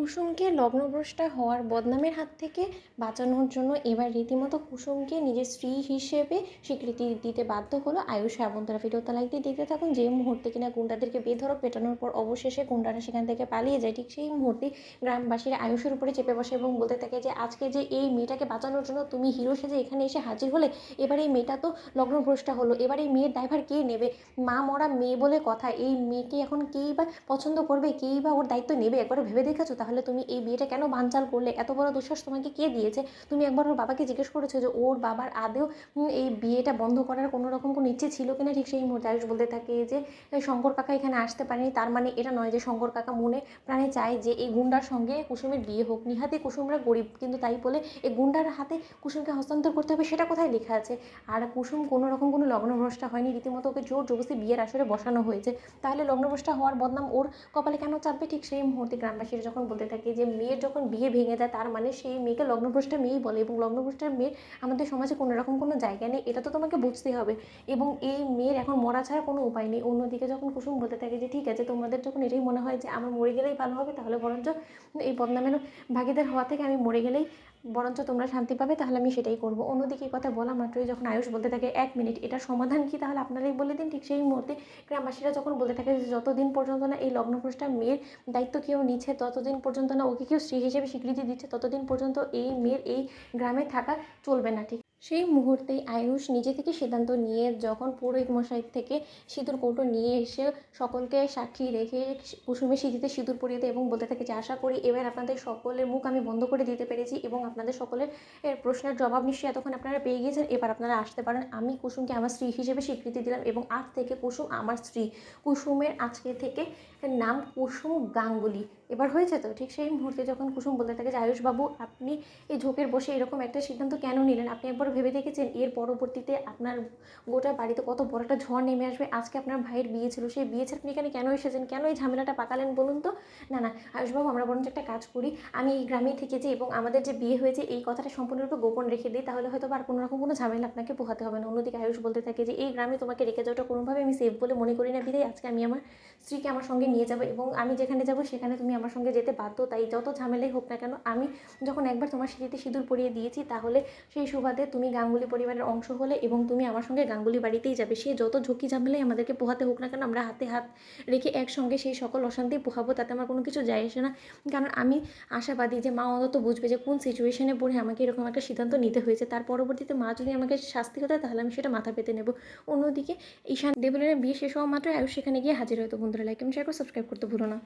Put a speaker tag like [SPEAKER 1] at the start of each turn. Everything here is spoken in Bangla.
[SPEAKER 1] কুসুমকে লগ্নভ্রষ্টা হওয়ার বদনামের হাত থেকে বাঁচানোর জন্য এবার রীতিমতো কুসুমকে নিজের স্ত্রী হিসেবে স্বীকৃতি দিতে বাধ্য হলো আয়ুষ। বন্ধুরা ভিডিওটা লাইক দিয়ে দেখতে থাকুন। যে মুহূর্তে কিনা গুন্ডাদেরকে বেধড়ক পেটানোর পর অবশেষে গুন্ডারা সেখান থেকে পালিয়ে যায়, ঠিক সেই মুহূর্তে গ্রামবাসীরা আয়ুষের উপরে চেপে বসে এবং বলতে থাকে যে আজকে যে এই মেয়েটাকে বাঁচানোর জন্য তুমি হিরো সেজে এখানে এসে হাজির হলে, এবার এই মেয়েটা তো লগ্নভ্রষ্টা হলো, এবার এই মেয়ের দায়ভার কে নেবে? মা মরা মেয়ে বলে কথা, এই মেয়েকে এখন কেই বা পছন্দ করবে, কেই বা ওর দায়িত্ব নেবে? একবারও ভেবে দেখেছো? তাহলে তুমি এই বিয়েটা কেন বানচাল করলে? এত বড় দুঃসাহস তোমাকে কে দিয়েছে? তুমি একবার ওর বাবাকে জিজ্ঞেস করেছো যে ওর বাবার আদেও এই বিয়েটা বন্ধ করার কোনো রকম কোনো ইচ্ছে ছিল কিনা? ঠিক সেই মুহূর্তে আয়ুষ বলতে থাকে যে শঙ্কর কাকা এখানে আসতে পারেনি, তার মানে এটা নয় যে শঙ্কর কাকা মনে প্রাণে চায় যে এই গুন্ডার সঙ্গে কুসুমের বিয়ে হোক। নিহাতি কুসুমরা গরিব, কিন্তু তাই বলে এই গুন্ডার হাতে কুসুমকে হস্তান্তর করতে হবে সেটা কোথায় লেখা আছে? আর কুসুম কোনো রকম কোনো লগ্নভ্রষ্টা হয়নি, রীতিমতো ওকে জোর জবরদস্তি বিয়ের আসরে বসানো হয়েছে। তাহলে লগ্নভ্রষ্টা হওয়ার বদনাম ওর কপালে কেন চাপবে? ঠিক সেই মুহূর্তে গ্রামবাসীরা যখন বলতে থাকে যে মেয়ের যখন বিয়ে ভেঙে যায় তার মানে সেই মেয়েকে লগ্নভ্রষ্টা মেয়েই বলে, এবং লগ্নভ্রষ্টার মেয়ের আমাদের সমাজে কোনো রকম কোনো জায়গা নেই, এটা তো তোমাকে বুঝতে হবে। এবং এই মেয়ের এখন মরা ছাড়া কোনো উপায় নেই। অন্যদিকে যখন কুসুম বলতে থাকে যে ঠিক আছে, তোমাদের যখন এটাই মনে হয় যে আমার মরে গেলেই ভালো হবে, তাহলে বরঞ্চ এই বদনামের ভাগিদার হওয়া থেকে আমি মরে গেলেই বরঞ্চ তোমরা শান্তি পাবে, তাহলে আমি সেটাই করবো। অন্যদিকে এই কথা বলা মাত্রই যখন আয়ুষ বলতে থাকে 1 মিনিট, এটার সমাধান কি তাহলে আপনারাই বলে দিন। ঠিক সেই মুহূর্তে গ্রামবাসীরা যখন বলতে থাকে যে যতদিন পর্যন্ত না এই লগ্নভ্রষ্টা মেয়ের দায়িত্ব কেউ নিচ্ছে, ততদিন পর্যন্ত না ওকে কেউ স্ত্রী হিসেবে স্বীকৃতি দিচ্ছে, ততদিন পর্যন্ত এই মেয়ের এই গ্রামে থাকা চলবে না। ঠিক সেই মুহূর্তেই আয়ুষ নিজে থেকে সিদ্ধান্ত নিয়ে যখন পুরোহিত মশাই থেকে সিঁদুর কৌটো নিয়ে এসে সকলকে সাক্ষী রেখে কুসুমের সিঁথিতে সিঁদুর পরিয়ে দেয় এবং বলতে থাকে যে আশা করি এবার আপনাদের সকলের মুখ আমি বন্ধ করে দিতে পেরেছি এবং আপনাদের সকলের প্রশ্নের জবাব নিশ্চয়ই এতক্ষণ আপনারা পেয়ে গিয়েছেন, এবার আপনারা আসতে পারেন। আমি কুসুমকে আমার স্ত্রী হিসেবে স্বীকৃতি দিলাম এবং আজ থেকে কুসুম আমার স্ত্রী। কুসুমের আজকে থেকে নাম কুসুম গাঙ্গুলি। এবার হয়েছে তো? ঠিক সেই মুহূর্তে যখন কুসুম বলতে থাকে যে আয়ুষবাবু, আপনি এই ঝোঁকের বসে এরকম একটা সিদ্ধান্ত কেন নিলেন? আপনি একবার ভেবে দেখেছেন এর পরবর্তীতে আপনার গোটা বাড়িতে কত বড় একটা ঝড় নেমে আসবে? আজকে আপনার ভাইয়ের বিয়ে ছিল, সেই বিয়ে ছেড়ে আপনি এখানে কেন এসেছেন? কেন এই ঝামেলাটা পাকালেন বলুন তো? না না আয়ুষবাবু, আমরা বরঞ্চ একটা কাজ করি, আমি এই গ্রামেই থেকেছি এবং আমাদের যে বিয়ে হয়েছে এই কথাটা সম্পূর্ণরূপে গোপন রেখে দিই, তাহলে হয়তো আর কোনো রকম কোনো ঝামেলা আপনাকে পোহাতে হবে না। অন্যদিকে আয়ুষ বলতে থাকে যে এই গ্রামে তোমাকে রেখে যাওয়াটা কোনোভাবে আমি সেফ বলে মনে করি না, বিধায় আজকে আমি আমার স্ত্রীকে আমার সঙ্গে নিয়ে যাবো এবং আমি যেখানে যাবো সেখানে তুমি আমার সঙ্গে যেতে বাধ্য। তাই যত ঝামেলাই হোক না কেন, আমি যখন একবার তোমার স্মৃতিতে সিঁদুর পরিয়ে দিয়েছি, তাহলে সেই সুবাদে তুমি গাঙ্গুলি পরিবারের অংশ হলে এবং তুমি আমার সঙ্গে গাঙ্গুলি বাড়িতেই যাবে। সে যত ঝুঁকি ঝামেলাই আমাদেরকে পোহাতে হোক না কেন, আমরা হাতে হাত রেখে একসঙ্গে সেই সকল অশান্তি পোহাবো, তাতে আমার কোনো কিছু যায় আসে না। কারণ আমি আশাবাদী যে মা অন্তত বুঝবে যে কোন সিচুয়েশনে পড়ে আমাকে এরকম একটা সিদ্ধান্ত নিতে হয়েছে। তার পরবর্তীতে মা যদি আমাকে শাস্তি হতো তাহলে আমি সেটা মাথা পেতে নেব। অন্যদিকে ঈশান দেবলের বিয়ে শেষ হওয়া মাত্র আয়ুষ সেখানে গিয়ে হাজির হতো। বন্ধুরা লাইক এবং শেয়ার করে সাবস্ক্রাইব করতে ভুলো না।